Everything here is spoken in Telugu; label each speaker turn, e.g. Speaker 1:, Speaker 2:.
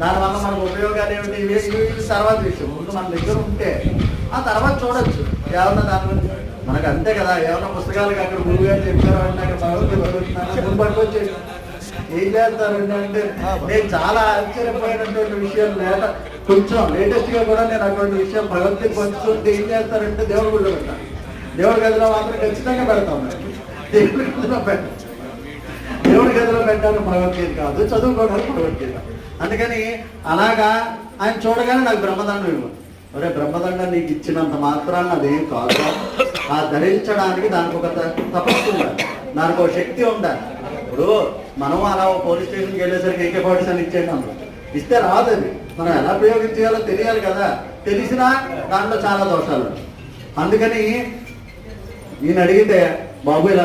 Speaker 1: దానివల్ల మనకు ఉపయోగాలు ఏమిటి, ఇవి తర్వాత విషయం. ముందు మన దగ్గర ఉంటే ఆ తర్వాత చూడొచ్చు ఏమన్నా దాని గురించి. మనకు అంతే కదా, ఏమన్నా పుస్తకాలకి అక్కడ గురువు గారు చెప్పారు అంటే భగవద్గీత పట్టుకొచ్చేసి ఏం చేస్తారండి అంటే, నేను చాలా ఆశ్చర్యపోయినటువంటి విషయం కొంచెం లేటెస్ట్ గా కూడా నేను అటువంటి విషయం భగవద్గీత పంచుతుంటే ఏం చేస్తారంటే దేవుడి గుడిలో పెట్టాను. దేవుడి గదిలో మాత్రం ఖచ్చితంగా పెడతాం. దేవుడి గదిలో పెట్టాను, దేవుడి గదిలో పెట్టాను భగవద్గీత కాదు, చదువుకోవడానికి భగవద్గీత. అందుకని అలాగా ఆయన చూడగానే నాకు బ్రహ్మదండం ఇవ్వండి. ఒరే బ్రహ్మదండం నీకు ఇచ్చినంత మాత్రాన్ని అదేం కాదు, ఆ ధరించడానికి దానికి ఒక తపస్సు ఉండాలి, దానికి ఒక శక్తి ఉండాలి. ఇప్పుడు మనం అలా పోలీస్ స్టేషన్కి వెళ్ళేసరికి AK-47 అని ఇచ్చేయండి, ఇస్తే రాదు. అది మనం ఎలా ఉపయోగించాలో తెలియాలి కదా, తెలిసినా దాంట్లో చాలా దోషాలు. అందుకని ఈయన అడిగితే బాబు ఇలా